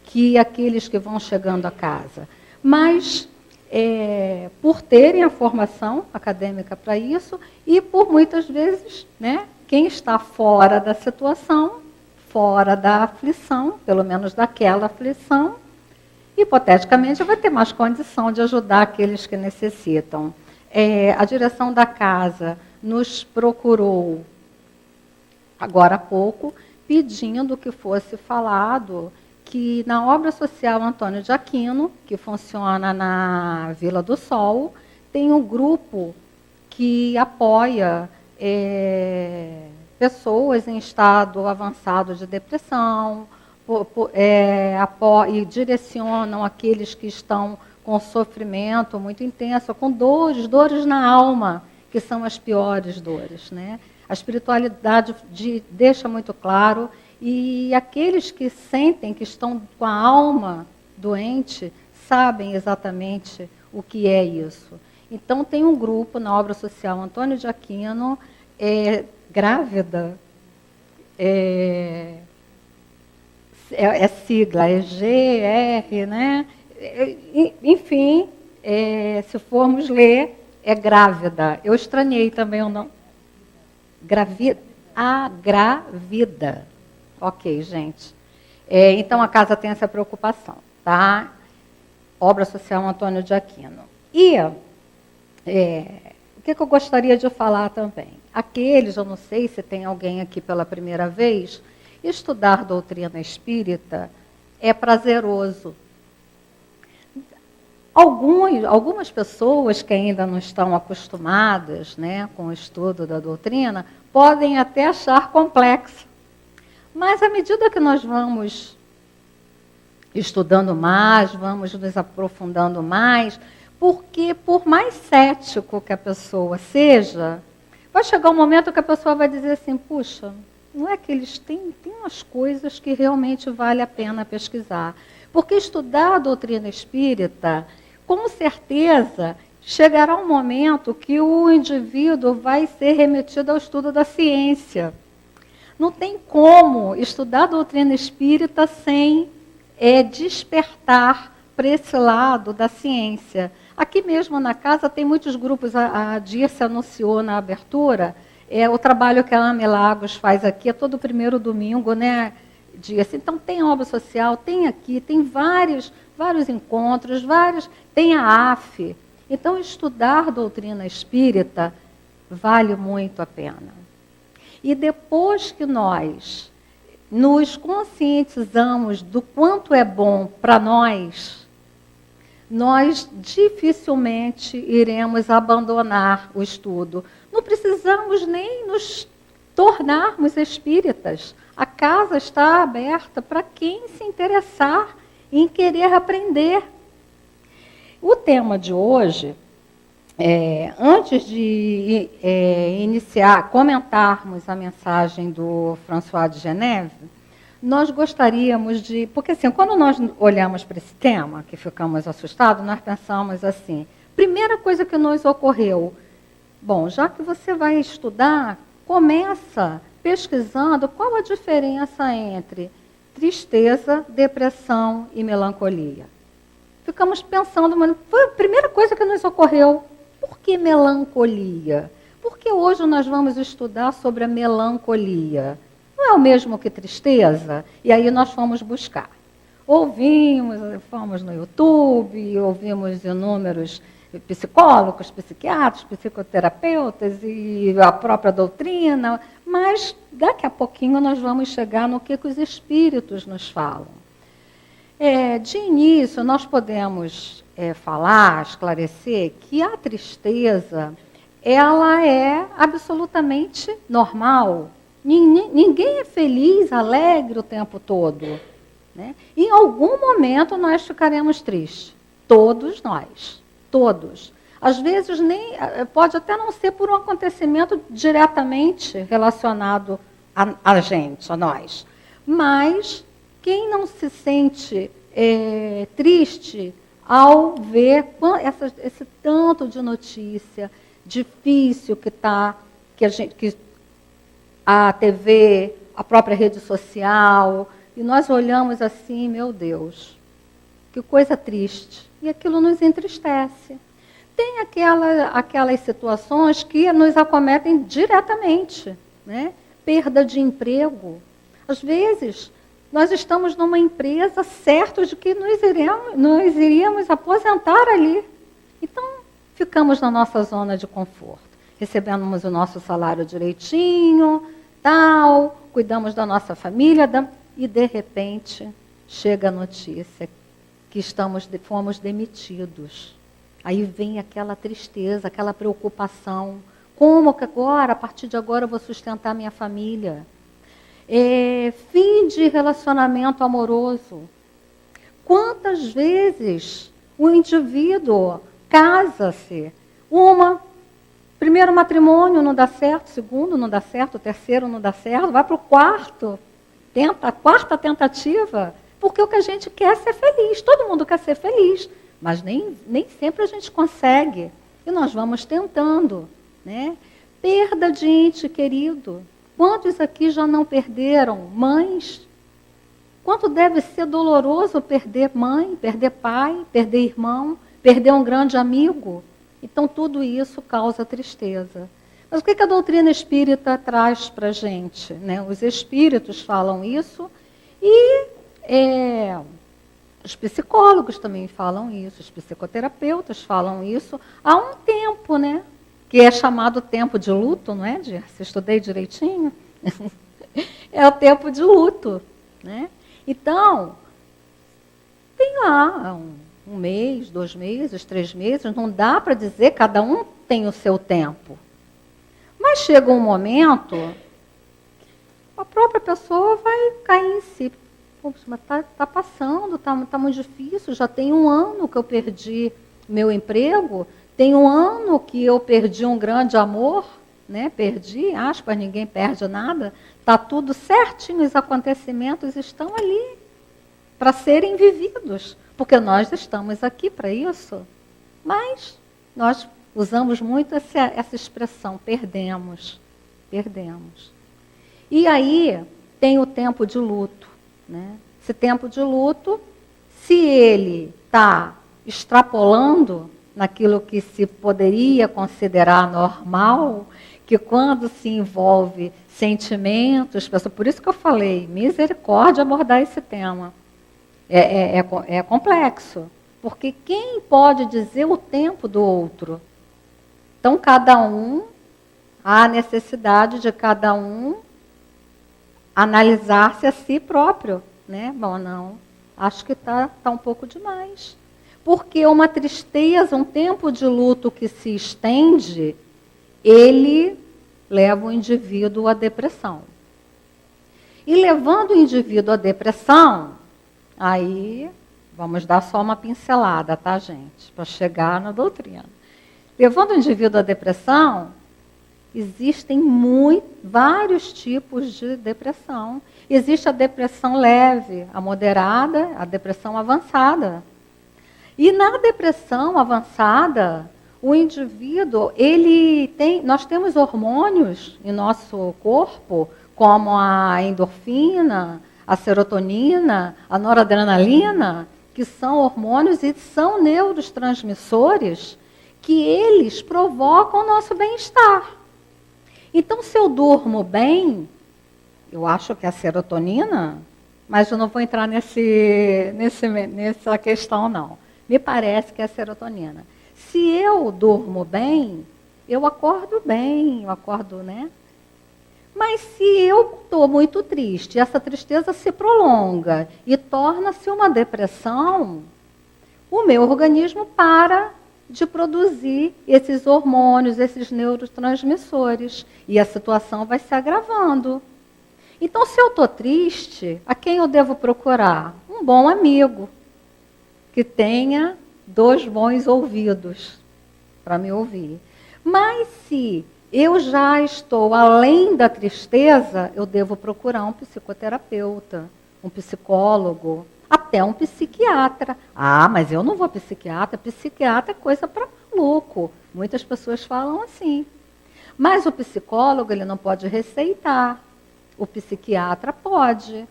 que aqueles que vão chegando a casa. Mas, por terem a formação acadêmica para isso, e por muitas vezes, né, quem está fora da situação, fora da aflição, pelo menos daquela aflição, hipoteticamente vai ter mais condição de ajudar aqueles que necessitam. A direção da casa nos procurou, agora há pouco, pedindo que fosse falado que na obra social Antônio de Aquino, que funciona na Vila do Sol, tem um grupo que apoia pessoas em estado avançado de depressão, e direcionam aqueles que estão com sofrimento muito intenso, com dores na alma, que são as piores dores, né? A espiritualidade deixa muito claro, e aqueles que sentem que estão com a alma doente, sabem exatamente o que é isso. Então, tem um grupo na obra social Antônio de Aquino, grávida, sigla, GR, né? Enfim, se formos ler, é grávida. Eu estranhei também o nome. Grávida. Ok, gente. Então, a casa tem essa preocupação, tá? Obra social Antônio de Aquino. E o que eu gostaria de falar também? Aqueles, eu não sei se tem alguém aqui pela primeira vez, estudar doutrina espírita é prazeroso. Algumas pessoas que ainda não estão acostumadas, né, com o estudo da doutrina, podem até achar complexo. Mas à medida que nós vamos estudando mais, vamos nos aprofundando mais, porque por mais cético que a pessoa seja, vai chegar um momento que a pessoa vai dizer assim, puxa, não é que eles têm umas coisas que realmente vale a pena pesquisar. Porque estudar a doutrina espírita, com certeza, chegará um momento que o indivíduo vai ser remetido ao estudo da ciência. Não tem como estudar a doutrina espírita sem despertar para esse lado da ciência. Aqui mesmo na casa tem muitos grupos, a Dirce anunciou na abertura, o trabalho que a Ame Lagos faz aqui é todo primeiro domingo, né, Dirce? Então tem obra social, tem aqui, tem vários encontros, tem a AF. Então estudar doutrina espírita vale muito a pena. E depois que nós nos conscientizamos do quanto é bom para nós dificilmente iremos abandonar o estudo. Não precisamos nem nos tornarmos espíritas. A casa está aberta para quem se interessar em querer aprender. O tema de hoje, antes de comentarmos a mensagem do François de Geneve, nós gostaríamos de... Porque assim, quando nós olhamos para esse tema, que ficamos assustados, nós pensamos assim, primeira coisa que nos ocorreu, bom, já que você vai estudar, começa pesquisando qual a diferença entre tristeza, depressão e melancolia. Ficamos pensando, mas foi a primeira coisa que nos ocorreu. Por que melancolia? Porque hoje nós vamos estudar sobre a melancolia. Não é o mesmo que tristeza? E aí nós fomos buscar. Fomos no YouTube, ouvimos inúmeros psicólogos, psiquiatras, psicoterapeutas e a própria doutrina, mas daqui a pouquinho nós vamos chegar no que os espíritos nos falam. De início, nós podemos esclarecer que a tristeza, ela é absolutamente normal. Ninguém é feliz, alegre o tempo todo, né? Em algum momento nós ficaremos tristes. Todos nós. Todos. Às vezes pode até não ser por um acontecimento diretamente relacionado a gente, a nós. Mas quem não se sente triste ao ver esse tanto de notícia difícil que a TV, a própria rede social, e nós olhamos assim, meu Deus, que coisa triste. E aquilo nos entristece. Tem aquelas situações que nos acometem diretamente, né? Perda de emprego. Às vezes, nós estamos numa empresa certos de que nós iríamos aposentar ali. Então, ficamos na nossa zona de conforto. Recebemos o nosso salário direitinho, tal, cuidamos da nossa família, e de repente chega a notícia que fomos demitidos. Aí vem aquela tristeza, aquela preocupação. Como que agora, a partir de agora, eu vou sustentar minha família? Fim de relacionamento amoroso. Quantas vezes o indivíduo casa-se, primeiro matrimônio não dá certo, segundo não dá certo, terceiro não dá certo, vai para o quarto, a quarta tentativa, porque o que a gente quer é ser feliz, todo mundo quer ser feliz, mas nem sempre a gente consegue, e nós vamos tentando, né? Perda de ente querido. Quantos aqui já não perderam mães? Quanto deve ser doloroso perder mãe, perder pai, perder irmão, perder um grande amigo? Então, tudo isso causa tristeza. Mas o que a doutrina espírita traz para a gente, né? Os espíritos falam isso e os psicólogos também falam isso, os psicoterapeutas falam isso há um tempo, né? Que é chamado tempo de luto, não é, Dir? Se estudei direitinho? É o tempo de luto, né? Então, tem lá um mês, 2 meses, 3 meses, não dá para dizer, cada um tem o seu tempo. Mas chega um momento, a própria pessoa vai cair em si. Poxa, mas está passando, está muito difícil, já tem 1 ano que eu perdi meu emprego, tem 1 ano que eu perdi um grande amor, né? Perdi, aspas, ninguém perde nada, está tudo certinho, os acontecimentos estão ali para serem vividos, porque nós estamos aqui para isso. Mas nós usamos muito essa expressão, perdemos. E aí tem o tempo de luto, né? Esse tempo de luto, se ele está extrapolando naquilo que se poderia considerar normal, que quando se envolve sentimentos, por isso que eu falei, misericórdia abordar esse tema. É complexo, porque quem pode dizer o tempo do outro? Então, há a necessidade de cada um analisar-se a si próprio, né? Bom, não, acho que está um pouco demais. Porque uma tristeza, um tempo de luto que se estende, ele leva o indivíduo à depressão. E levando o indivíduo à depressão, aí vamos dar só uma pincelada, tá, gente? Para chegar na doutrina. Levando o indivíduo à depressão, existem vários tipos de depressão. Existe a depressão leve, a moderada, a depressão avançada. E na depressão avançada, o indivíduo, nós temos hormônios em nosso corpo, como a endorfina, a serotonina, a noradrenalina, que são hormônios e são neurotransmissores que eles provocam o nosso bem-estar. Então, se eu durmo bem, eu acho que é a serotonina, mas eu não vou entrar nessa questão, não. Me parece que é a serotonina. Se eu durmo bem, eu acordo bem, né? Mas se eu estou muito triste, essa tristeza se prolonga e torna-se uma depressão, o meu organismo para de produzir esses hormônios, esses neurotransmissores, e a situação vai se agravando. Então, se eu estou triste, a quem eu devo procurar? Um bom amigo, que tenha 2 bons ouvidos para me ouvir. Mas se eu já estou além da tristeza, eu devo procurar um psicoterapeuta, um psicólogo, até um psiquiatra. Ah, mas eu não vou a psiquiatra. Psiquiatra é coisa para maluco. Muitas pessoas falam assim. Mas o psicólogo, ele não pode receitar. O psiquiatra pode.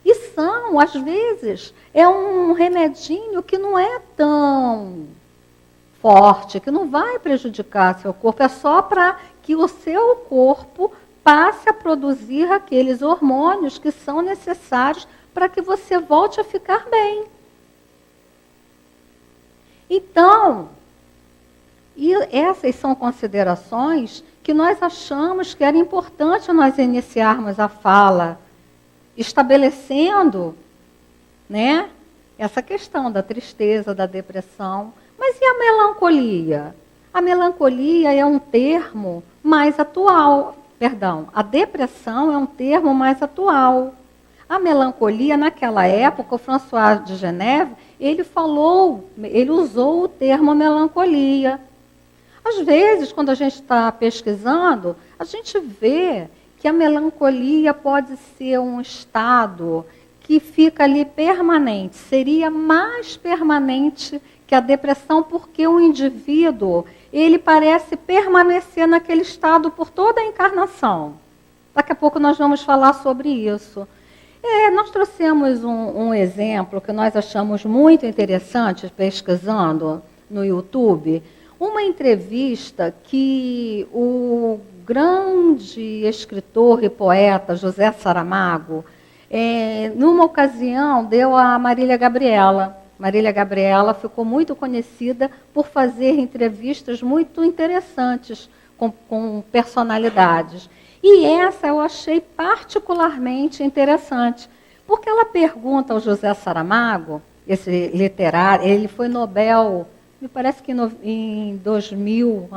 E são, às vezes, é um remedinho que não é tão forte, que não vai prejudicar seu corpo, é só para que o seu corpo passe a produzir aqueles hormônios que são necessários para que você volte a ficar bem. Então, e essas são considerações que nós achamos que era importante nós iniciarmos a fala, estabelecendo, né, essa questão da tristeza, da depressão. Mas e a melancolia? A melancolia é um termo mais atual. Perdão, a depressão é um termo mais atual. A melancolia, naquela época, o François de Geneve, ele usou o termo melancolia. Às vezes, quando a gente está pesquisando, a gente vê que a melancolia pode ser um estado que fica ali permanente, seria mais permanente que a depressão, porque o indivíduo, ele parece permanecer naquele estado por toda a encarnação. Daqui a pouco nós vamos falar sobre isso. Nós trouxemos um exemplo que nós achamos muito interessante, pesquisando no YouTube, uma entrevista que o grande escritor e poeta José Saramago, numa ocasião, deu a Marília Gabriela. Marília Gabriela ficou muito conhecida por fazer entrevistas muito interessantes com personalidades. E essa eu achei particularmente interessante, porque ela pergunta ao José Saramago, esse literário, ele foi Nobel, me parece que em 2000,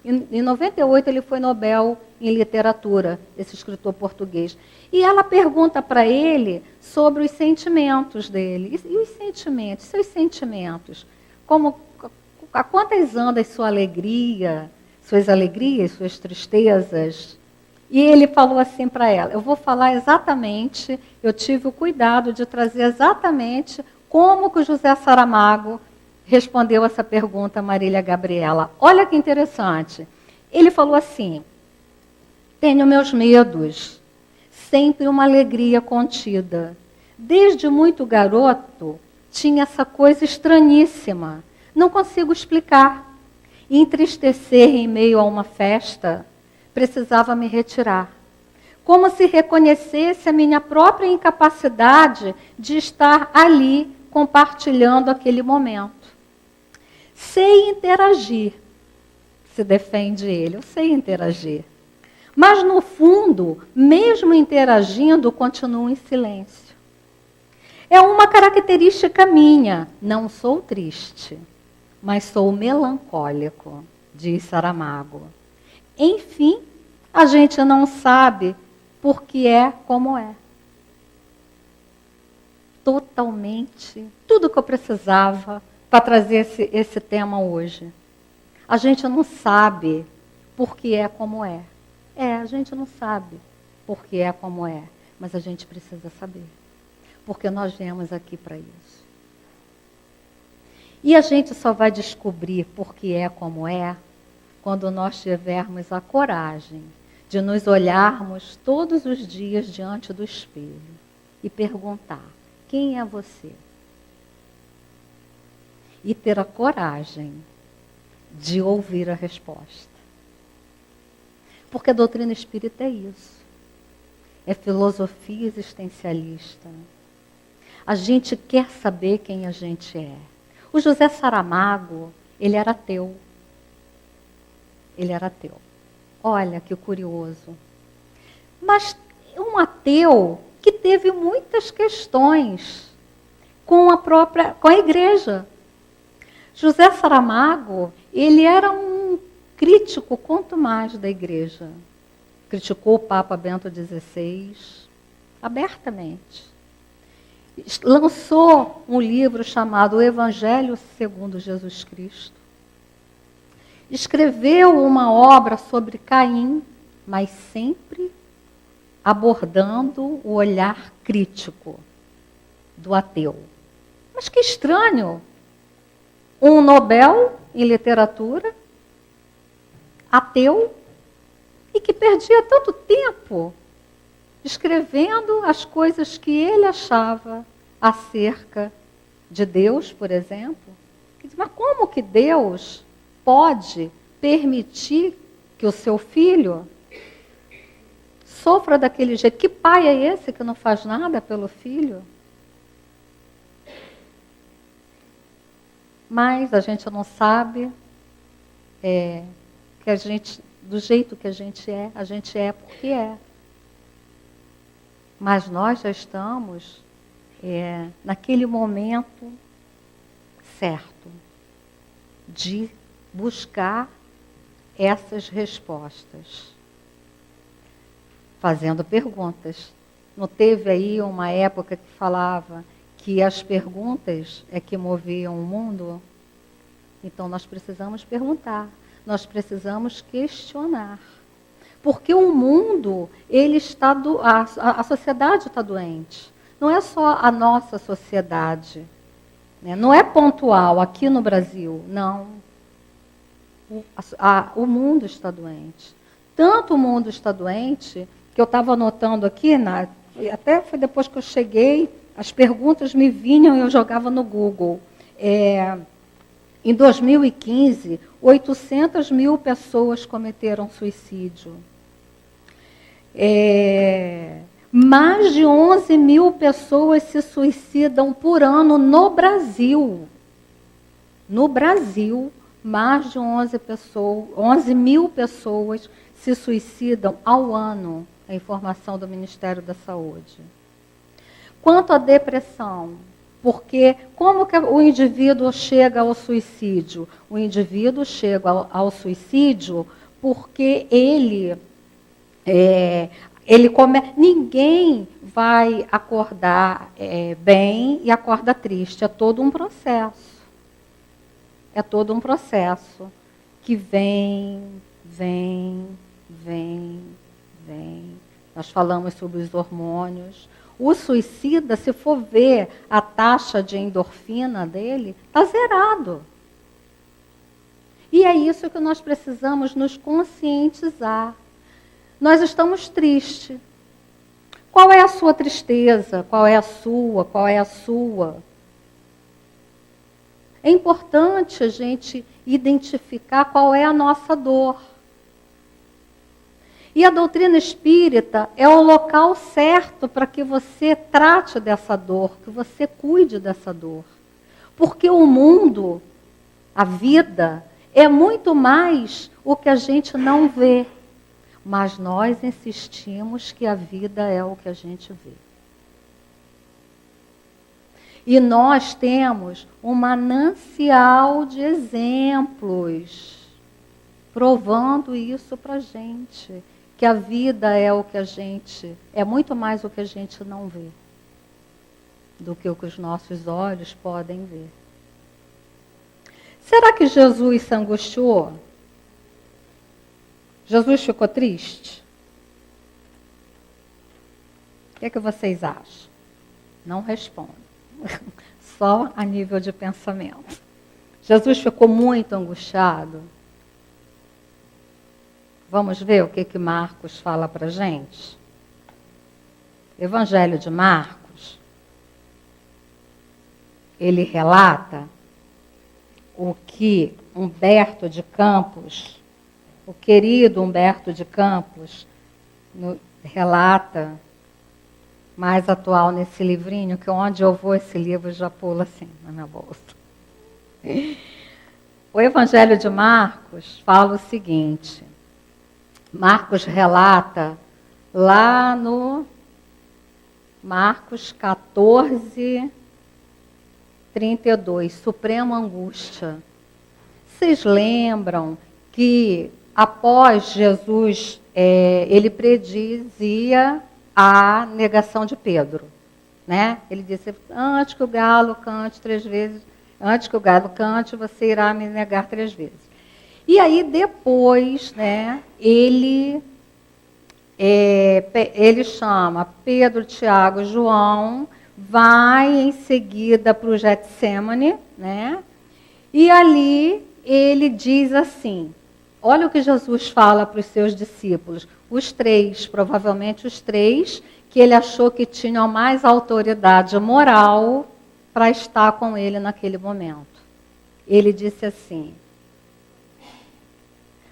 em 98 ele foi Nobel em literatura, esse escritor português. E ela pergunta para ele sobre os sentimentos dele. E os sentimentos, seus sentimentos? A quantas andas suas alegrias, suas tristezas? E ele falou assim para ela, eu vou falar exatamente, eu tive o cuidado de trazer exatamente como que o José Saramago respondeu essa pergunta a Marília Gabriela. Olha que interessante. Ele falou assim, tenho meus medos, sempre uma alegria contida. Desde muito garoto, tinha essa coisa estranhíssima. Não consigo explicar. Entristecer em meio a uma festa, precisava me retirar. Como se reconhecesse a minha própria incapacidade de estar ali compartilhando aquele momento. Sei interagir, se defende ele, eu sei interagir. Mas, no fundo, mesmo interagindo, continuo em silêncio. É uma característica minha, não sou triste, mas sou melancólico, diz Saramago. Enfim, a gente não sabe por que é como é. Totalmente, tudo que eu precisava para trazer esse tema hoje. A gente não sabe por que é como é. A gente não sabe por que é como é, mas a gente precisa saber. Porque nós viemos aqui para isso. E a gente só vai descobrir por que é como é quando nós tivermos a coragem de nos olharmos todos os dias diante do espelho e perguntar, quem é você? E ter a coragem de ouvir a resposta. Porque a doutrina espírita é isso. É filosofia existencialista. A gente quer saber quem a gente é. O José Saramago, ele era ateu. Ele era ateu. Olha que curioso. Mas um ateu que teve muitas questões com a igreja. José Saramago, ele era um crítico, quanto mais, da igreja. Criticou o Papa Bento XVI abertamente. Lançou um livro chamado O Evangelho segundo Jesus Cristo. Escreveu uma obra sobre Caim, mas sempre abordando o olhar crítico do ateu. Mas que estranho! Um Nobel em literatura, ateu, e que perdia tanto tempo escrevendo as coisas que ele achava acerca de Deus, por exemplo. Mas como que Deus pode permitir que o seu filho sofra daquele jeito? Que pai é esse que não faz nada pelo filho? Mas a gente não sabe que a gente, do jeito que a gente é porque é. Mas nós já estamos naquele momento certo de buscar essas respostas, fazendo perguntas. Não teve aí uma época que falava que as perguntas é que moviam o mundo? Então nós precisamos perguntar, nós precisamos questionar. Porque o mundo, ele está a sociedade está doente. Não é só a nossa sociedade, né? Não é pontual aqui no Brasil, não. O mundo está doente. Tanto o mundo está doente, que eu estava anotando aqui, até foi depois que eu cheguei, as perguntas me vinham e eu jogava no Google. Em 2015, 800 mil pessoas cometeram suicídio. Mais de 11 mil pessoas se suicidam por ano no Brasil. No Brasil, mais de 11 mil pessoas se suicidam ao ano, a informação do Ministério da Saúde. Quanto à depressão, porque como que o indivíduo chega ao suicídio? O indivíduo chega ao suicídio porque ninguém vai acordar bem e acorda triste. É todo um processo. É todo um processo que vem. Nós falamos sobre os hormônios. O suicida, se for ver a taxa de endorfina dele, está zerado. E é isso que nós precisamos nos conscientizar. Nós estamos tristes. Qual é a sua tristeza? Qual é a sua? Qual é a sua? É importante a gente identificar qual é a nossa dor. E a doutrina espírita é o local certo para que você trate dessa dor, que você cuide dessa dor. Porque o mundo, a vida, é muito mais o que a gente não vê. Mas nós insistimos que a vida é o que a gente vê. E nós temos um manancial de exemplos provando isso para a gente. Que a vida é o que é muito mais o que a gente não vê do que o que os nossos olhos podem ver. Será que Jesus se angustiou? Jesus ficou triste? O que é que vocês acham? Não respondam. Só a nível de pensamento. Jesus ficou muito angustiado? Vamos ver o que Marcos fala para a gente? Evangelho de Marcos, ele relata o que Humberto de Campos, o querido Humberto de Campos, relata, mais atual nesse livrinho, que onde eu vou esse livro já pula assim na minha bolsa. O Evangelho de Marcos fala o seguinte. Marcos relata lá no Marcos 14, 32, suprema angústia. Vocês lembram que após Jesus, ele predizia a negação de Pedro, né? Ele disse, antes que o galo cante 3 vezes, antes que o galo cante, você irá me negar 3 vezes. E aí depois, né, ele chama Pedro, Tiago e João, vai em seguida para o Getsêmani, né? E ali ele diz assim, olha o que Jesus fala para os seus discípulos. Os três, provavelmente os três, que ele achou que tinham mais autoridade moral para estar com ele naquele momento. Ele disse assim: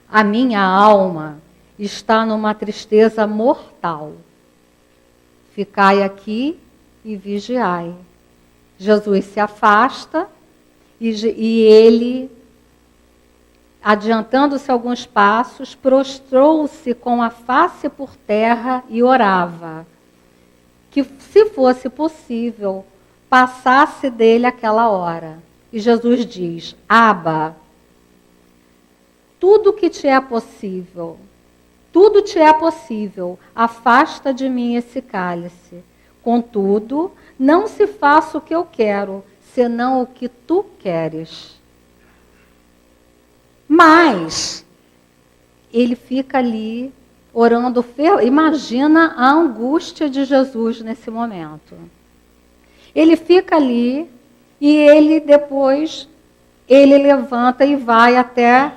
a minha alma está numa tristeza mortal. Ficai aqui e vigiai. Jesus se afasta e ele, adiantando-se alguns passos, prostrou-se com a face por terra e orava, que, se fosse possível, passasse dele aquela hora. E Jesus diz: Abba, tudo te é possível, afasta de mim esse cálice. Contudo, não se faça o que eu quero, senão o que tu queres. Mas ele fica ali orando. Imagina a angústia de Jesus nesse momento. Ele fica ali e ele depois, ele levanta e vai até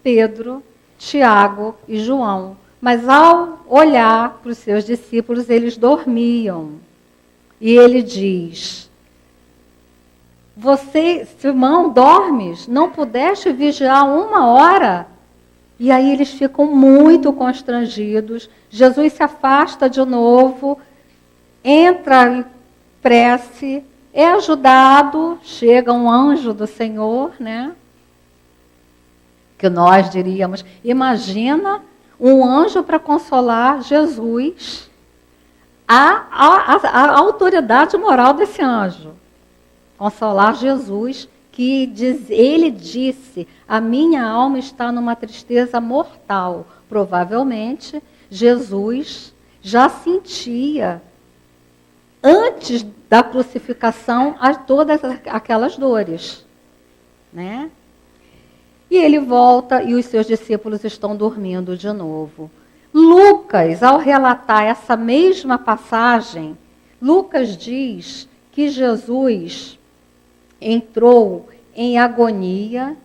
Pedro, Tiago e João. Mas ao olhar para os seus discípulos, eles dormiam. E ele diz: você, Simão, dormes? Não pudeste vigiar 1 hora? E aí eles ficam muito constrangidos. Jesus se afasta de novo, entra em prece, é ajudado, chega um anjo do Senhor, né? Que nós diríamos, imagina um anjo para consolar Jesus, a autoridade moral desse anjo. Consolar Jesus, que ele disse, a minha alma está numa tristeza mortal. Provavelmente, Jesus já sentia, antes da crucificação, todas aquelas dores, né? E ele volta e os seus discípulos estão dormindo de novo. Lucas, ao relatar essa mesma passagem, Lucas diz que Jesus entrou em agonia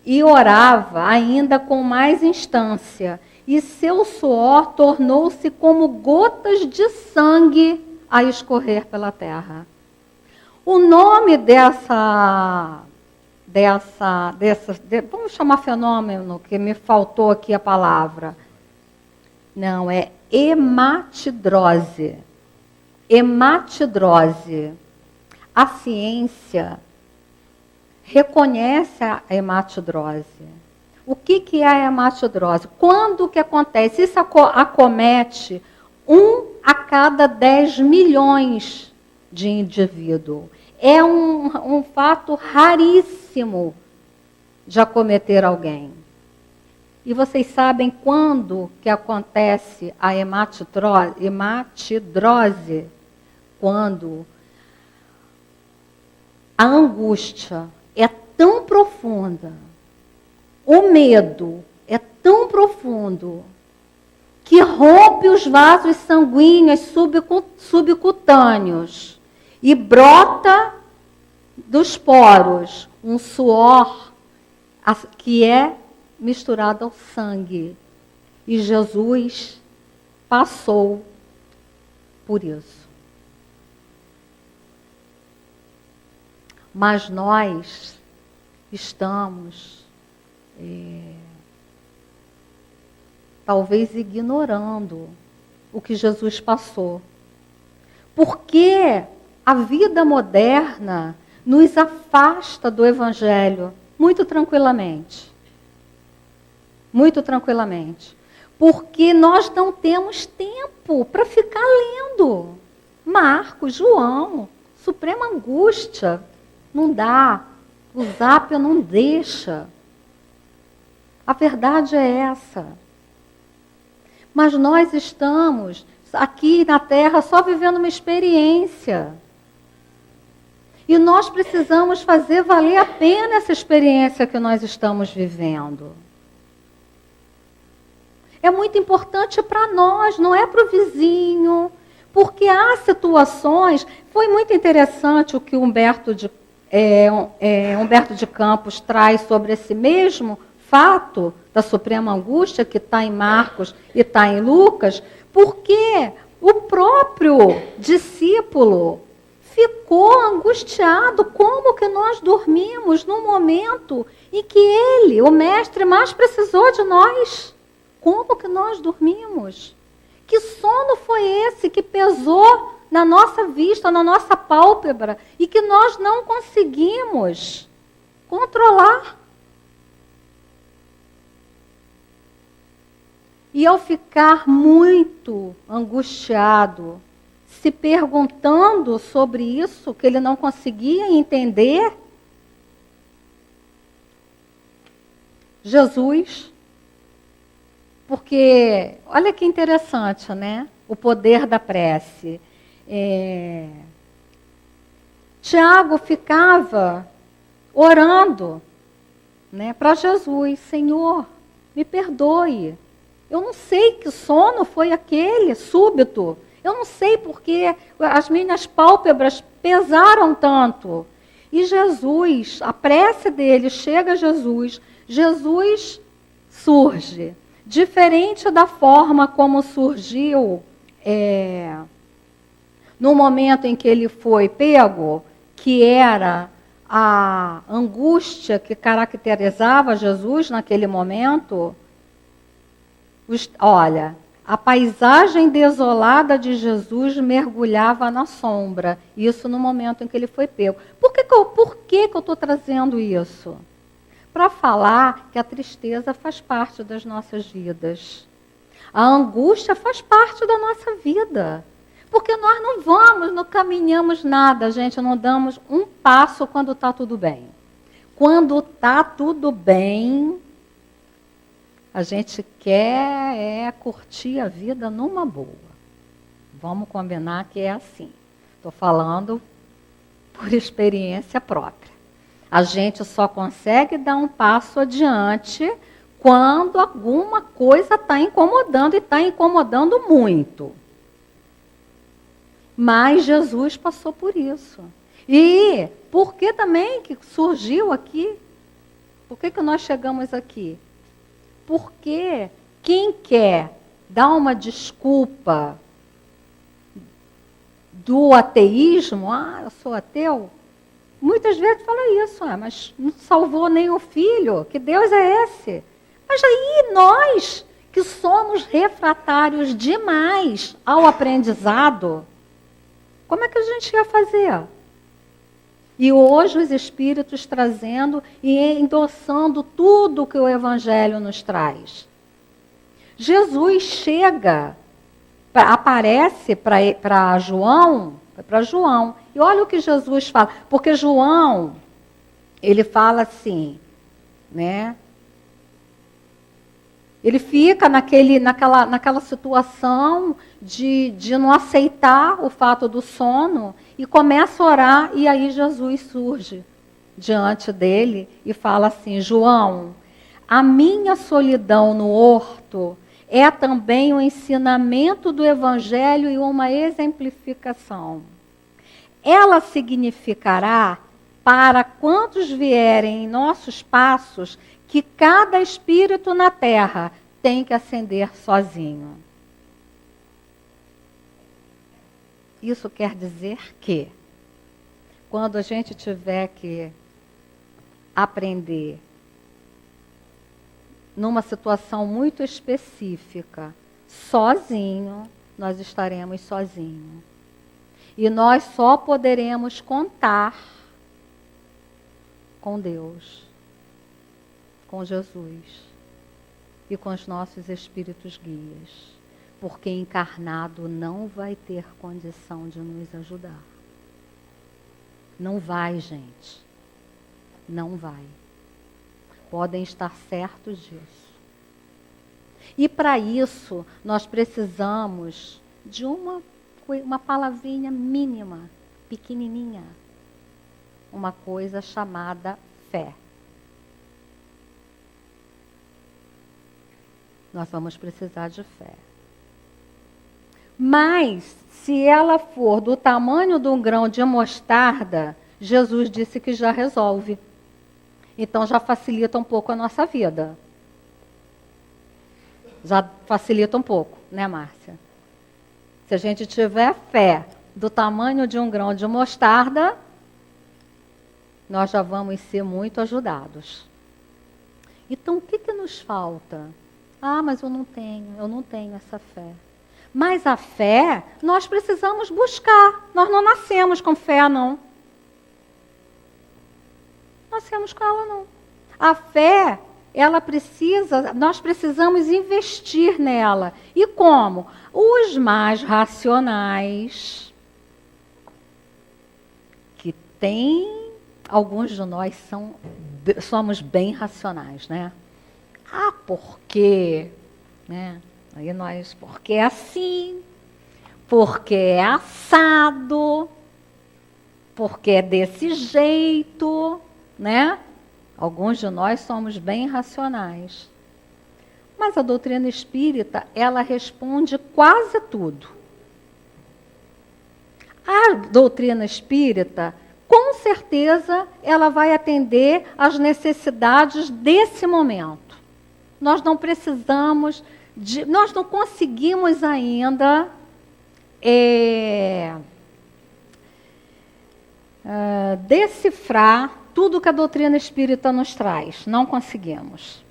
e orava ainda com mais instância, e seu suor tornou-se como gotas de sangue a escorrer pela terra. O nome vamos chamar fenômeno, que me faltou aqui a palavra. Não, é hematidrose. Hematidrose. A ciência reconhece a hematidrose. O que é a hematidrose? Quando que acontece? Isso acomete 1 a cada 10 milhões de indivíduos. É um fato raríssimo de acometer alguém. E vocês sabem quando que acontece a hematidrose? Quando a angústia é tão profunda, o medo é tão profundo, que rompe os vasos sanguíneos subcutâneos e brota dos poros um suor que é misturado ao sangue. E Jesus passou por isso. Mas nós estamos talvez ignorando o que Jesus passou. Porque a vida moderna nos afasta do Evangelho muito tranquilamente. Muito tranquilamente. Porque nós não temos tempo para ficar lendo Marcos, João, Suprema Angústia. Não dá. O Zap não deixa. A verdade é essa. Mas nós estamos aqui na Terra só vivendo uma experiência. E nós precisamos fazer valer a pena essa experiência que nós estamos vivendo. É muito importante para nós, não é para o vizinho. Porque há situações... Foi muito interessante o que Humberto de Campos traz sobre esse mesmo fato da suprema angústia que está em Marcos e está em Lucas, porque o próprio discípulo ficou angustiado. Como que nós dormimos no momento em que ele, o mestre, mais precisou de nós? Como que nós dormimos? Que sono foi esse que pesou na nossa vista, na nossa pálpebra, e que nós não conseguimos controlar? E ao ficar muito angustiado, se perguntando sobre isso, que ele não conseguia entender, Jesus, porque, olha que interessante, né? O poder da prece. Tiago ficava orando, né, para Jesus: Senhor, me perdoe. Eu não sei que sono foi aquele súbito. Eu não sei porque as minhas pálpebras pesaram tanto. E Jesus, a prece dele chega a Jesus. Jesus surge. Diferente da forma como surgiu no momento em que ele foi pego, que era a angústia que caracterizava Jesus naquele momento. Olha, a paisagem desolada de Jesus mergulhava na sombra. Isso no momento em que ele foi pego. Por que eu estou trazendo isso? Para falar que a tristeza faz parte das nossas vidas. A angústia faz parte da nossa vida. Porque nós não caminhamos nada, gente, não damos um passo quando está tudo bem. Quando está tudo bem, a gente quer curtir a vida numa boa. Vamos combinar que é assim. Estou falando por experiência própria. A gente só consegue dar um passo adiante quando alguma coisa está incomodando, e está incomodando muito. Mas Jesus passou por isso. E por que também que surgiu aqui? Por que nós chegamos aqui? Porque quem quer dar uma desculpa do ateísmo, eu sou ateu, muitas vezes fala isso, mas não salvou nem o filho, que Deus é esse? Mas aí nós, que somos refratários demais ao aprendizado, como é que a gente ia fazer? E hoje os Espíritos trazendo e endossando tudo que o Evangelho nos traz. Jesus chega, aparece para João, e olha o que Jesus fala. Porque João, ele fala assim, né? Ele fica naquela situação de não aceitar o fato do sono e começa a orar, e aí Jesus surge diante dele e fala assim: João, a minha solidão no horto é também um ensinamento do Evangelho e uma exemplificação. Ela significará, para quantos vierem em nossos passos, que cada espírito na terra tem que ascender sozinho. Isso quer dizer que, quando a gente tiver que aprender numa situação muito específica, sozinho, nós estaremos sozinhos. E nós só poderemos contar com Deus, com Jesus e com os nossos espíritos guias, porque encarnado não vai ter condição de nos ajudar. Não vai, gente. Não vai. Podem estar certos disso. E para isso, nós precisamos de uma palavrinha mínima, pequenininha. Uma coisa chamada fé. Nós vamos precisar de fé. Mas, se ela for do tamanho de um grão de mostarda, Jesus disse que já resolve. Então já facilita um pouco a nossa vida. Já facilita um pouco, né, Márcia? Se a gente tiver fé do tamanho de um grão de mostarda, nós já vamos ser muito ajudados. Então, o que nos falta? Ah, mas eu não tenho essa fé. Mas a fé, nós precisamos buscar. Nós não nascemos com fé, não. Nascemos com ela, não. A fé, nós precisamos investir nela. E como? Os mais racionais, que tem, alguns de nós somos bem racionais, né? Ah, por quê? Né? Aí porque é assim, porque é assado, porque é desse jeito, né? Alguns de nós somos bem racionais. Mas a doutrina espírita, ela responde quase tudo. A doutrina espírita, com certeza, ela vai atender às necessidades desse momento. Nós não precisamos, nós não conseguimos ainda decifrar tudo que a doutrina espírita nos traz. Não conseguimos.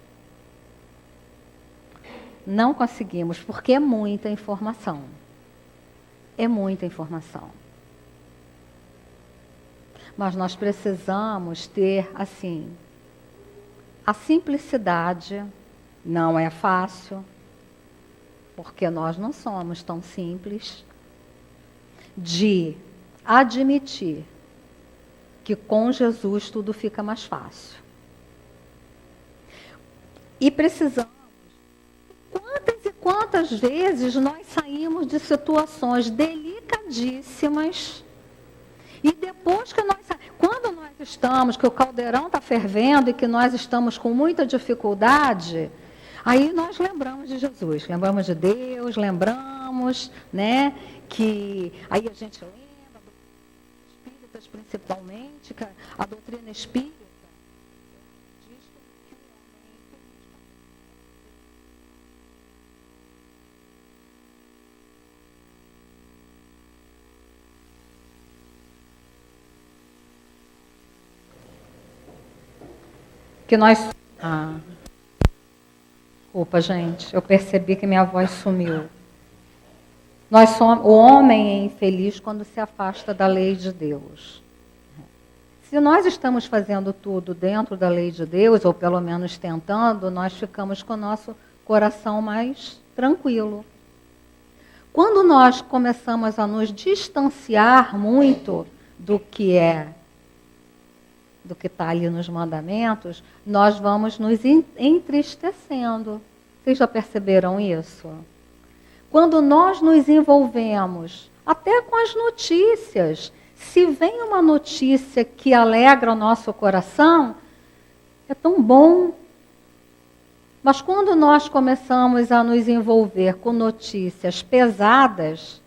Não conseguimos, porque é muita informação. É muita informação. Mas nós precisamos ter, assim, a simplicidade. Não é fácil, porque nós não somos tão simples, de admitir que com Jesus tudo fica mais fácil. E precisamos, quantas e quantas vezes nós saímos de situações delicadíssimas e depois que quando nós estamos, que o caldeirão está fervendo e que nós estamos com muita dificuldade, aí nós lembramos de Jesus, lembramos de Deus, lembramos, né, que aí a gente lembra espíritas principalmente, que a doutrina espírita diz que o homem que nós... Desculpa, gente, eu percebi que minha voz sumiu. O homem é infeliz quando se afasta da lei de Deus. Se nós estamos fazendo tudo dentro da lei de Deus, ou pelo menos tentando, nós ficamos com o nosso coração mais tranquilo. Quando nós começamos a nos distanciar muito do que está ali nos mandamentos, nós vamos nos entristecendo. Vocês já perceberam isso? Quando nós nos envolvemos, até com as notícias, se vem uma notícia que alegra o nosso coração, é tão bom. Mas quando nós começamos a nos envolver com notícias pesadas,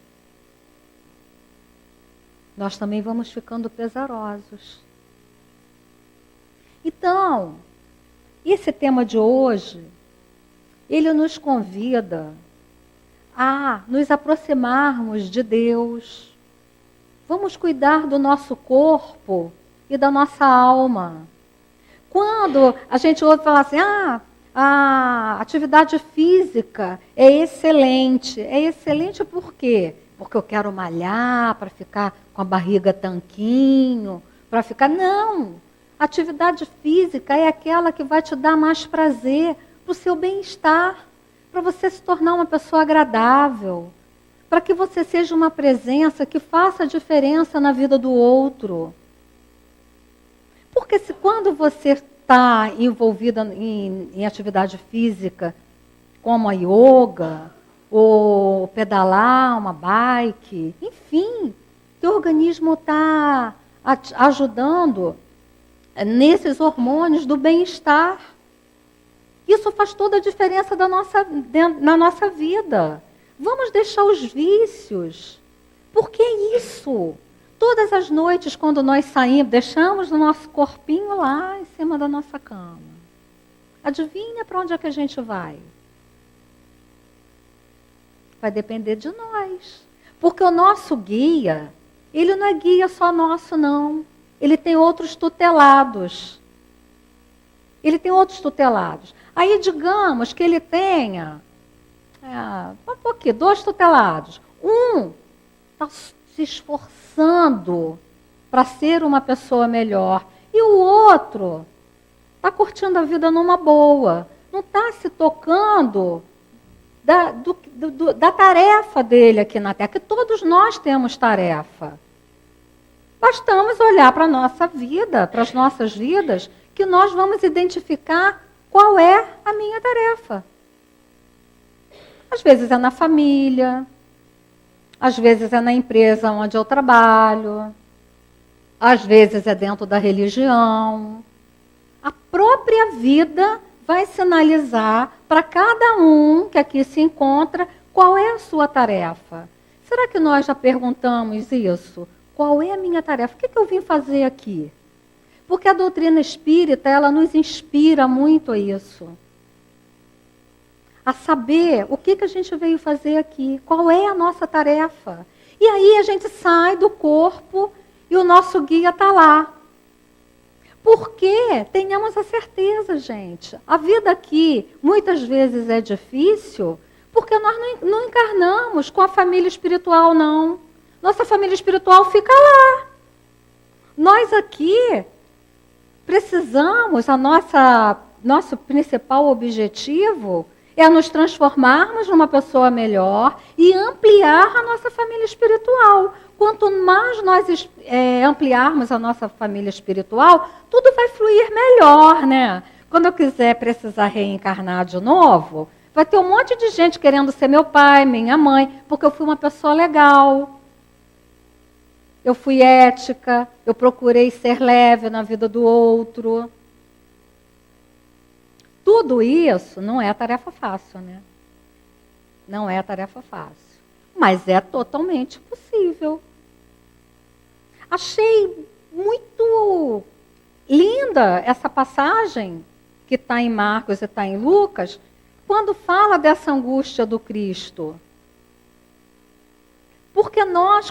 nós também vamos ficando pesarosos. Então, esse tema de hoje, ele nos convida a nos aproximarmos de Deus. Vamos cuidar do nosso corpo e da nossa alma. Quando a gente ouve falar assim, a atividade física é excelente. É excelente por quê? Porque eu quero malhar para ficar com a barriga tanquinho, para ficar... Não! A atividade física é aquela que vai te dar mais prazer para o seu bem-estar, para você se tornar uma pessoa agradável, para que você seja uma presença que faça diferença na vida do outro. Porque quando você está envolvida em atividade física, como a yoga, ou pedalar uma bike, enfim, teu organismo está ajudando nesses hormônios do bem-estar. Isso faz toda a diferença na nossa vida. Vamos deixar os vícios. Por que isso? Todas as noites, quando nós saímos, deixamos o nosso corpinho lá em cima da nossa cama. Adivinha para onde é que a gente vai? Vai depender de nós. Porque o nosso guia, ele não é guia só nosso, não. Ele tem outros tutelados. Ele tem outros tutelados. Aí, digamos que ele tenha, vamos pôr aqui, 2 tutelados. Um está se esforçando para ser uma pessoa melhor. E o outro está curtindo a vida numa boa. Não está se tocando da tarefa dele aqui na Terra, que todos nós temos tarefa. Bastamos olhar para a nossa vida, para as nossas vidas, que nós vamos identificar qual é a minha tarefa. Às vezes é na família, às vezes é na empresa onde eu trabalho, às vezes é dentro da religião. A própria vida vai sinalizar para cada um que aqui se encontra qual é a sua tarefa. Será que nós já perguntamos isso? Qual é a minha tarefa? O que eu vim fazer aqui? Porque a doutrina espírita, ela nos inspira muito a isso. A saber o que a gente veio fazer aqui. Qual é a nossa tarefa? E aí a gente sai do corpo e o nosso guia está lá. Porque tenhamos a certeza, gente, a vida aqui muitas vezes é difícil porque nós não encarnamos com a família espiritual, não. Nossa família espiritual fica lá. Nós aqui precisamos, nosso principal objetivo é nos transformarmos numa pessoa melhor e ampliar a nossa família espiritual. Quanto mais nós ampliarmos a nossa família espiritual, tudo vai fluir melhor, né? Quando eu precisar reencarnar de novo, vai ter um monte de gente querendo ser meu pai, minha mãe, porque eu fui uma pessoa legal. Eu fui ética, eu procurei ser leve na vida do outro. Tudo isso não é tarefa fácil, né? Não é tarefa fácil. Mas é totalmente possível. Achei muito linda essa passagem que está em Marcos e está em Lucas, quando fala dessa angústia do Cristo. Porque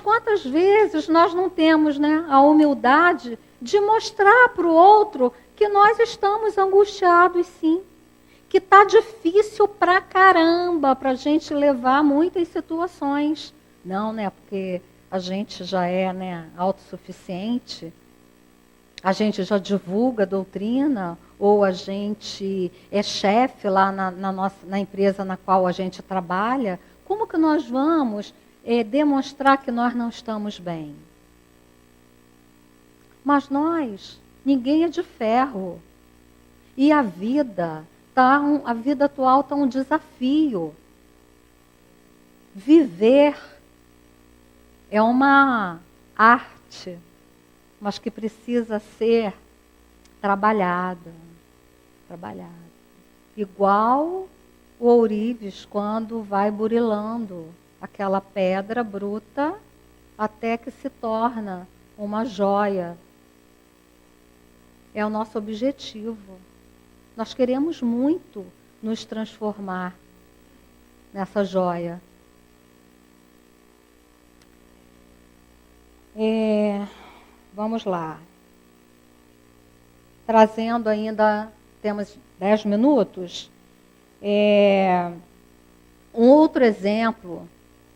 quantas vezes nós não temos, né, a humildade de mostrar para o outro que nós estamos angustiados, sim. Que está difícil pra caramba para a gente levar muitas situações. Não, né, porque a gente já é, né, autossuficiente, a gente já divulga a doutrina, ou a gente é chefe lá na empresa na qual a gente trabalha. Como que nós vamos demonstrar que nós não estamos bem? Mas ninguém é de ferro. E a vida atual está um desafio. Viver é uma arte, mas que precisa ser trabalhada. Igual o ourives quando vai burilando aquela pedra bruta até que se torna uma joia. É o nosso objetivo. Nós queremos muito nos transformar nessa joia. Vamos lá. Trazendo ainda, temos 10 minutos, um outro exemplo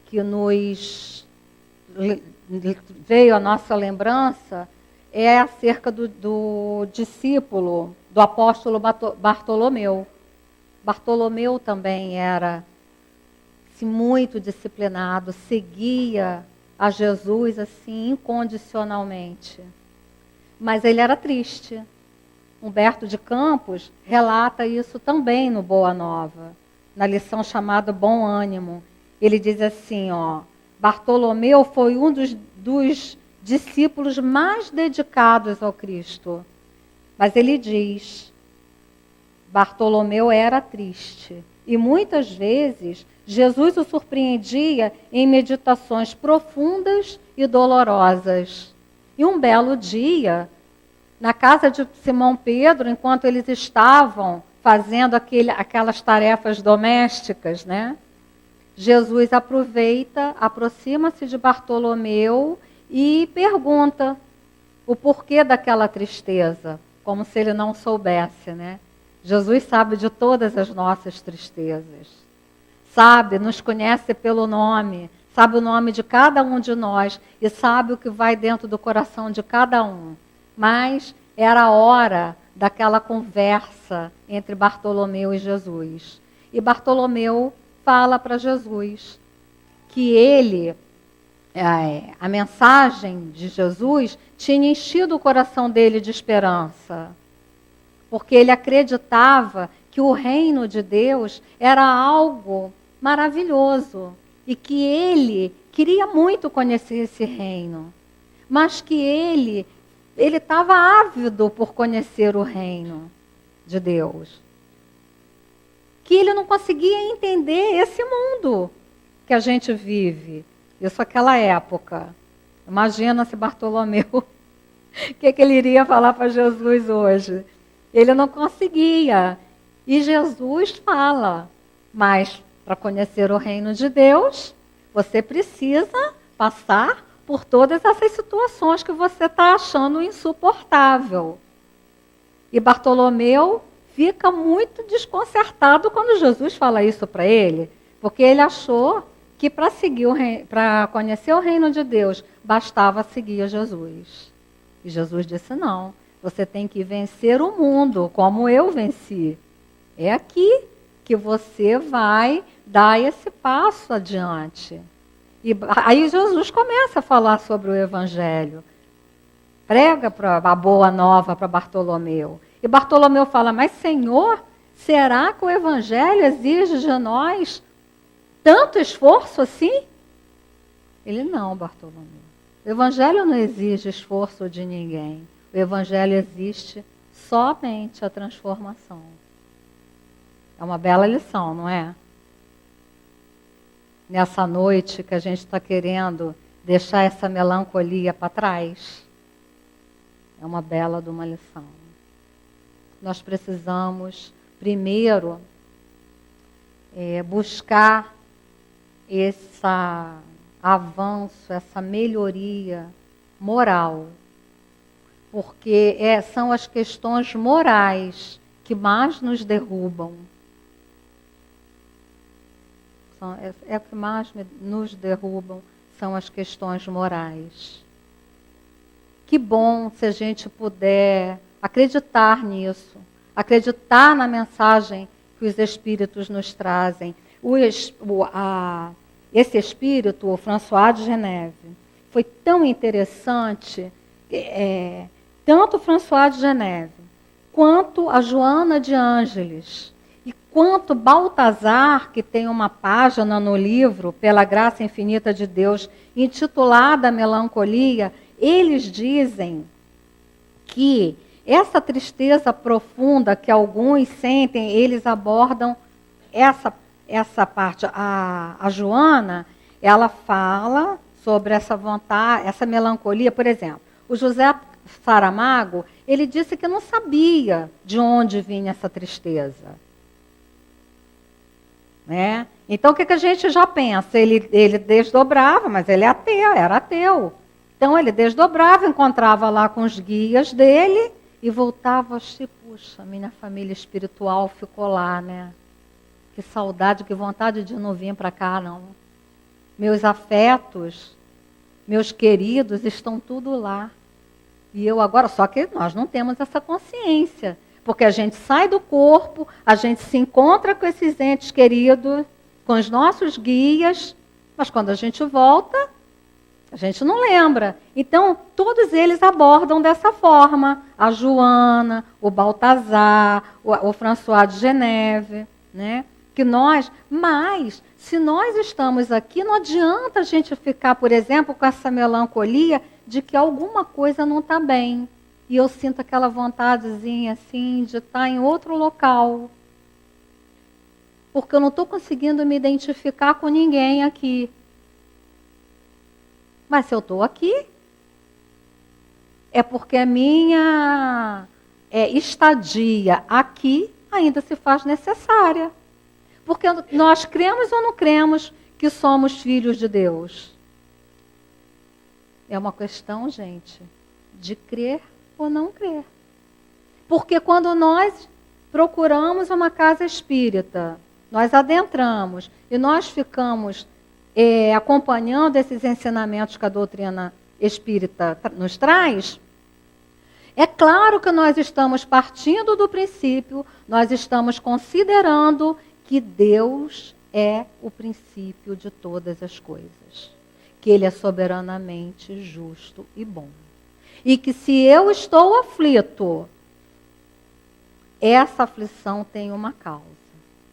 que nos veio à nossa lembrança é acerca do discípulo, do apóstolo Bartolomeu. Bartolomeu também era muito disciplinado, seguia a Jesus assim incondicionalmente. Mas ele era triste. Humberto de Campos relata isso também no Boa Nova, na lição chamada Bom Ânimo. Ele diz assim, Bartolomeu foi um dos discípulos mais dedicados ao Cristo. Mas ele diz, Bartolomeu era triste. E muitas vezes Jesus o surpreendia em meditações profundas e dolorosas. E um belo dia, na casa de Simão Pedro, enquanto eles estavam fazendo aquelas tarefas domésticas, né? Jesus aproxima-se de Bartolomeu e pergunta o porquê daquela tristeza, como se ele não soubesse, né? Jesus sabe de todas as nossas tristezas. Sabe, nos conhece pelo nome, sabe o nome de cada um de nós e sabe o que vai dentro do coração de cada um. Mas era a hora daquela conversa entre Bartolomeu e Jesus. E Bartolomeu fala para Jesus que a mensagem de Jesus tinha enchido o coração dele de esperança. Porque ele acreditava que o reino de Deus era algo maravilhoso e que ele queria muito conhecer esse reino, mas que ele estava ávido por conhecer o reino de Deus. Que ele não conseguia entender esse mundo que a gente vive. Isso naquela época. Imagina se Bartolomeu, o que ele iria falar para Jesus hoje? Ele não conseguia. E Jesus fala, mas para conhecer o reino de Deus, você precisa passar por todas essas situações que você está achando insuportável. E Bartolomeu fica muito desconcertado quando Jesus fala isso para ele, porque ele achou que para conhecer o reino de Deus, bastava seguir Jesus. E Jesus disse, não, você tem que vencer o mundo, como eu venci. É aqui que você vai dar esse passo adiante. E aí Jesus começa a falar sobre o Evangelho. Prega a boa nova para Bartolomeu. E Bartolomeu fala, mas Senhor, será que o Evangelho exige de nós tanto esforço assim? Ele, não, Bartolomeu. O Evangelho não exige esforço de ninguém. O Evangelho existe somente a transformação. É uma bela lição, não é? Nessa noite que a gente está querendo deixar essa melancolia para trás. É uma bela de uma lição. Nós precisamos, primeiro, buscar esse avanço, essa melhoria moral. Porque são as questões morais que mais nos derrubam. O que mais nos derrubam são as questões morais. Que bom se a gente puder acreditar nisso, acreditar na mensagem que os Espíritos nos trazem. Esse Espírito, o François de Geneve, foi tão interessante, tanto o François de Geneve, quanto a Joana de Ângeles, e quanto Baltazar, que tem uma página no livro, Pela Graça Infinita de Deus, intitulada Melancolia, eles dizem que essa tristeza profunda que alguns sentem, eles abordam essa parte. A Joana, ela fala sobre essa vontade, essa melancolia. Por exemplo, o José Saramago, ele disse que não sabia de onde vinha essa tristeza. Né? Então, o que a gente já pensa? Ele desdobrava, mas ele era ateu. Então, ele desdobrava, encontrava lá com os guias dele e voltava assim, puxa, minha família espiritual ficou lá, né? Que saudade, que vontade de não vir para cá, não. Meus afetos, meus queridos estão tudo lá. E eu agora, só que nós não temos essa consciência. Porque a gente sai do corpo, a gente se encontra com esses entes queridos, com os nossos guias, mas quando a gente volta, a gente não lembra. Então, todos eles abordam dessa forma. A Joana, o Baltazar, o François de Geneve, né? Mas, se nós estamos aqui, não adianta a gente ficar, por exemplo, com essa melancolia de que alguma coisa não está bem. e eu sinto aquela vontadezinha assim de estar em outro local. Porque eu não estou conseguindo me identificar com ninguém aqui. Mas se eu estou aqui, é porque a minha estadia aqui ainda se faz necessária. Porque nós cremos ou não cremos que somos filhos de Deus? É uma questão, gente, de crer ou não crer. Porque quando nós procuramos uma casa espírita, nós adentramos e nós ficamos acompanhando esses ensinamentos que a doutrina espírita nos traz, é claro que nós estamos partindo do princípio, nós estamos considerando que Deus é o princípio de todas as coisas. Que Ele é soberanamente justo e bom. E que se eu estou aflito, essa aflição tem uma causa.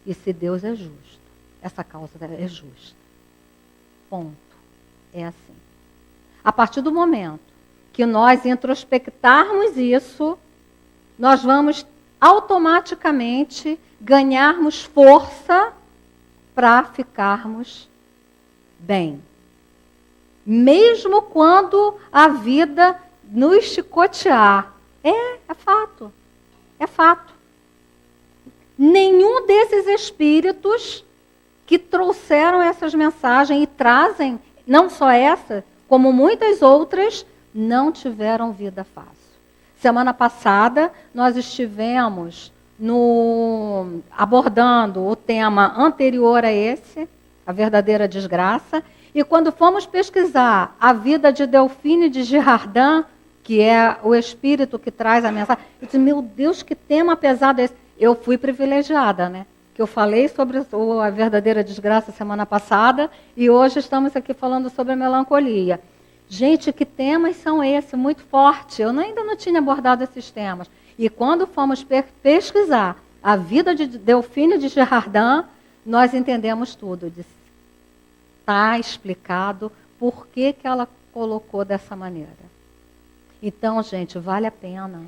E se Deus é justo, essa causa é justa. Ponto. É assim. A partir do momento que nós introspectarmos isso, nós vamos automaticamente ganharmos força para ficarmos bem. Mesmo quando a vida nos chicotear. É fato. É fato. Nenhum desses espíritos que trouxeram essas mensagens e trazem, não só essa, como muitas outras, não tiveram vida fácil. Semana passada, nós estivemos abordando o tema anterior a esse, a verdadeira desgraça, e quando fomos pesquisar a vida de Delphine de Girardin, que é o espírito que traz a mensagem, eu disse, meu Deus, que tema pesado esse. Eu fui privilegiada, né? Que eu falei sobre a verdadeira desgraça semana passada, e hoje estamos aqui falando sobre a melancolia. Gente, que temas são esses? Muito forte. Eu ainda não tinha abordado esses temas. E quando fomos pesquisar a vida de Delphine de Girardin, nós entendemos tudo. Está explicado por que ela colocou dessa maneira. Então, gente, vale a pena.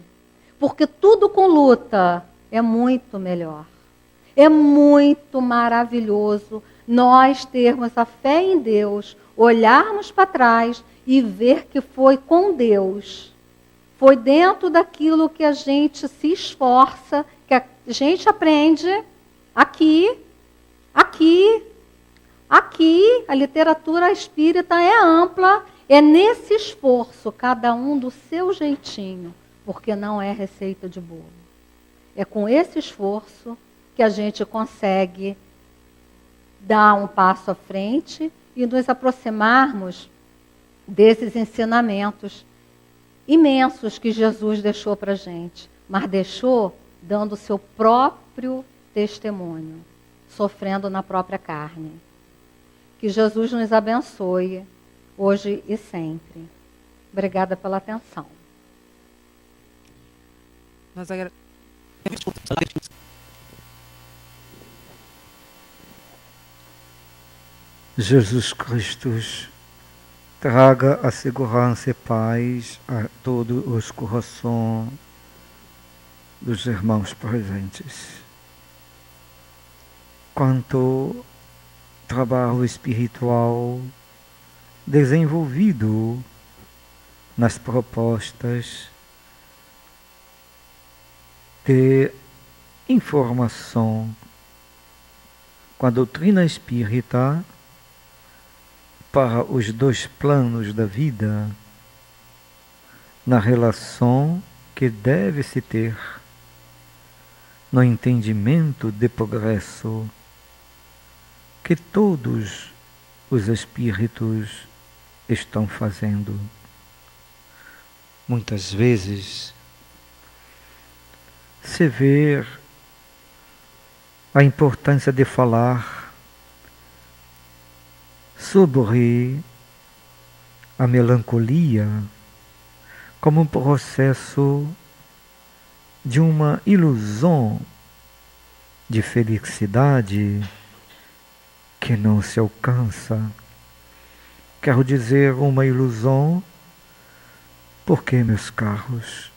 Porque tudo com luta é muito melhor. É muito maravilhoso nós termos a fé em Deus, olharmos para trás e ver que foi com Deus. Foi dentro daquilo que a gente se esforça, que a gente aprende aqui. A literatura espírita é ampla, é nesse esforço, cada um do seu jeitinho, porque não é receita de bolo. É com esse esforço que a gente consegue dar um passo à frente e nos aproximarmos desses ensinamentos imensos que Jesus deixou para a gente, mas deixou dando o seu próprio testemunho, sofrendo na própria carne. Que Jesus nos abençoe, hoje e sempre. Obrigada pela atenção. Nós agradecemos. Jesus Cristo traga a segurança e paz a todos os corações dos irmãos presentes. Quanto trabalho espiritual desenvolvido nas propostas de informação com a doutrina espírita para os dois planos da vida, na relação que deve se ter no entendimento de progresso que todos os espíritos estão fazendo. Muitas vezes se vê a importância de falar sobre a melancolia como um processo de uma ilusão de felicidade que não se alcança. Quero dizer uma ilusão porque, meus caros,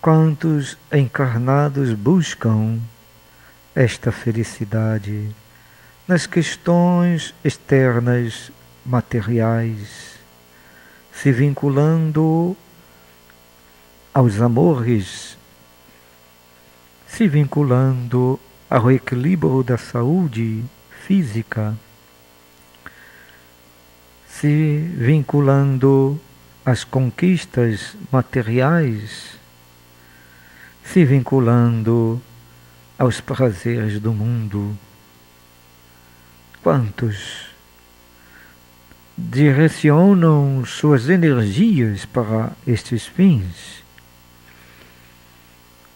quantos encarnados buscam esta felicidade nas questões externas materiais, se vinculando aos amores, se vinculando ao equilíbrio da saúde física, se vinculando às conquistas materiais, se vinculando aos prazeres do mundo. Quantos direcionam suas energias para estes fins?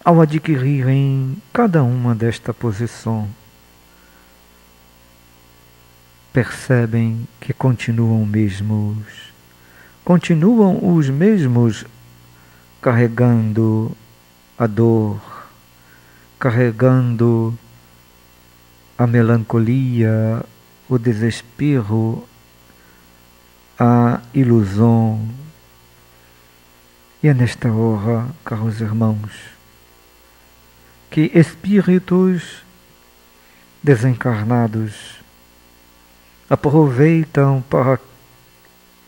Ao adquirirem cada uma desta posição, percebem que continuam os mesmos carregando a dor, carregando a melancolia, o desespero, a ilusão. E é nesta hora, caros irmãos, que espíritos desencarnados aproveitam para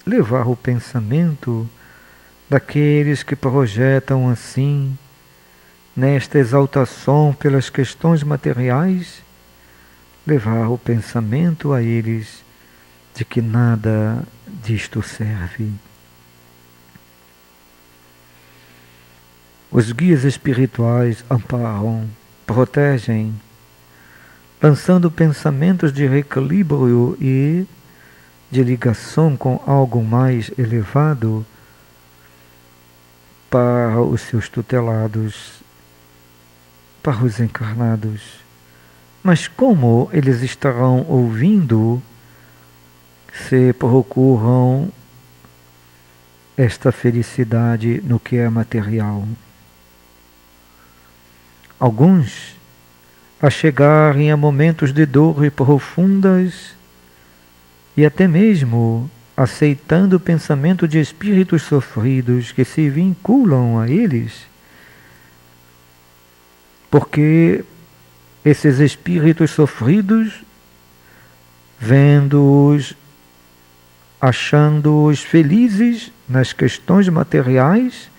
levar o pensamento daqueles que projetam assim, nesta exaltação pelas questões materiais, levar o pensamento a eles de que nada disto serve. Os guias espirituais amparam, protegem, lançando pensamentos de reequilíbrio e de ligação com algo mais elevado para os seus tutelados, para os encarnados. Mas como eles estarão ouvindo se procuram esta felicidade no que é material? Alguns, a chegarem a momentos de dor profundas e até mesmo aceitando o pensamento de espíritos sofridos que se vinculam a eles, porque esses espíritos sofridos, vendo-os, achando-os felizes nas questões materiais,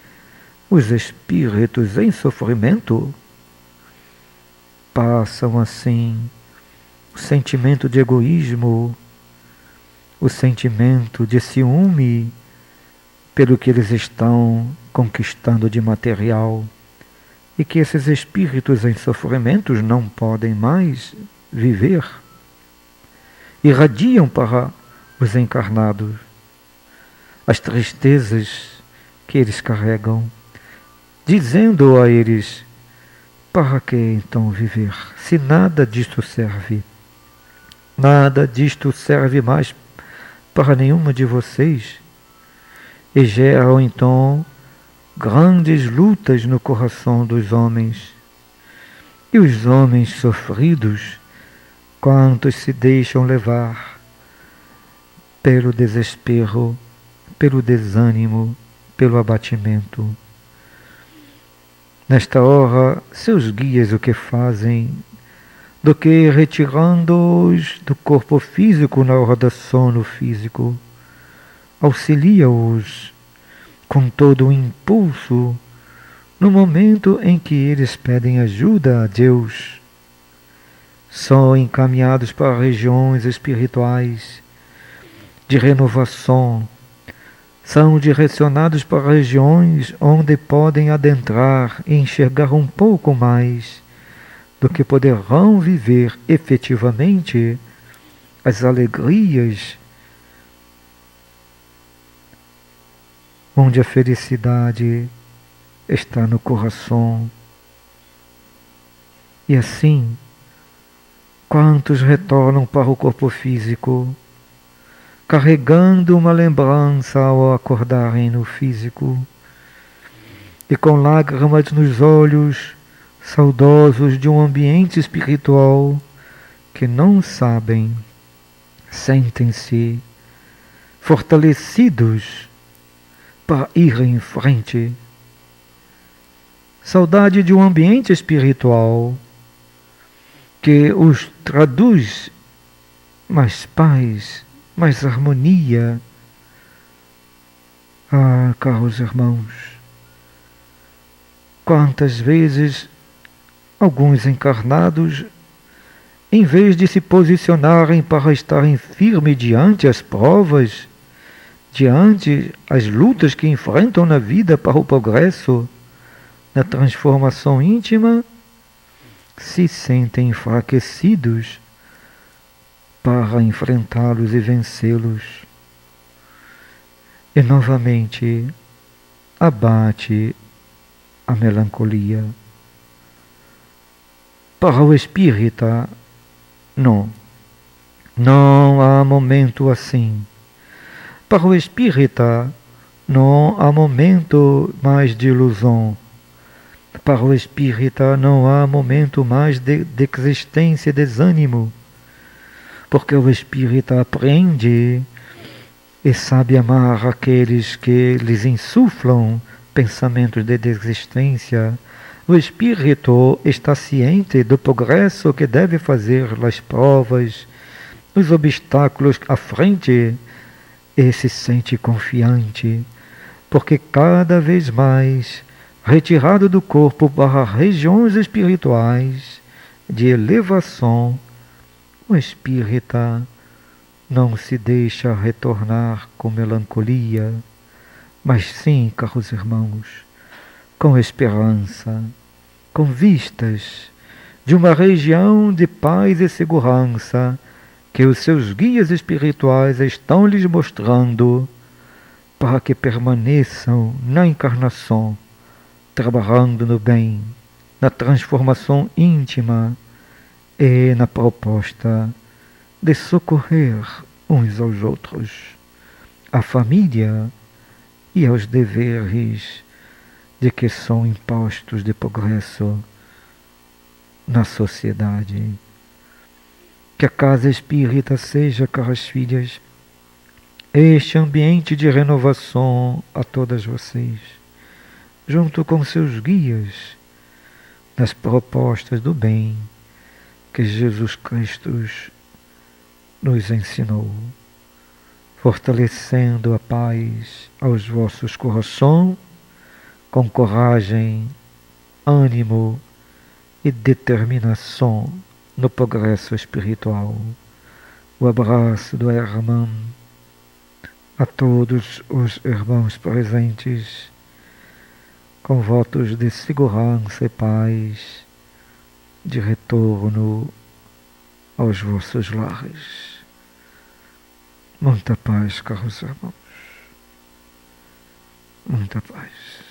os espíritos em sofrimento passam assim o sentimento de egoísmo, o sentimento de ciúme pelo que eles estão conquistando de material, e que esses espíritos em sofrimentos não podem mais viver. Irradiam para os encarnados as tristezas que eles carregam, dizendo a eles: para que então viver, se nada disto serve? Nada disto serve mais para nenhuma de vocês. E geram então grandes lutas no coração dos homens. E os homens sofridos, quantos se deixam levar pelo desespero, pelo desânimo, pelo abatimento. Nesta hora, seus guias o que fazem, do que retirando-os do corpo físico na hora do sono físico, auxilia-os com todo o impulso no momento em que eles pedem ajuda a Deus. São encaminhados para regiões espirituais de renovação, são direcionados para regiões onde podem adentrar e enxergar um pouco mais do que poderão viver efetivamente as alegrias, onde a felicidade está no coração. E assim, quantos retornam para o corpo físico, carregando uma lembrança ao acordarem no físico, e com lágrimas nos olhos, saudosos de um ambiente espiritual que não sabem, sentem-se fortalecidos para ir em frente. saudade de um ambiente espiritual que os traduz mais paz, mais harmonia. Ah, caros irmãos, quantas vezes alguns encarnados, em vez de se posicionarem para estarem firmes diante as provas, diante as lutas que enfrentam na vida para o progresso, na transformação íntima, se sentem enfraquecidos para enfrentá-los e vencê-los. E novamente abate a melancolia. Para o espírita, não há momento assim. Para o espírita, não há momento mais de ilusão. Para o espírita, não há momento mais de existência e desânimo. Porque o espírita aprende e sabe amar aqueles que lhes insuflam pensamentos de desistência. O espírito está ciente do progresso que deve fazer nas provas, nos obstáculos à frente, e se sente confiante, porque cada vez mais, retirado do corpo para regiões espirituais de elevação, o espírita não se deixa retornar com melancolia, mas sim, caros irmãos, com esperança, com vistas de uma região de paz e segurança que os seus guias espirituais estão lhes mostrando, para que permaneçam na encarnação, trabalhando no bem, na transformação íntima e na proposta de socorrer uns aos outros, à família e aos deveres de que são impostos de progresso na sociedade. Que a casa espírita seja, caras filhas, este ambiente de renovação a todas vocês, junto com seus guias, nas propostas do bem que Jesus Cristo nos ensinou, fortalecendo a paz aos vossos corações, com coragem, ânimo e determinação no progresso espiritual. O abraço do irmão a todos os irmãos presentes, com votos de segurança e paz, de retorno aos vossos lares. Muita paz, caros irmãos. Muita paz.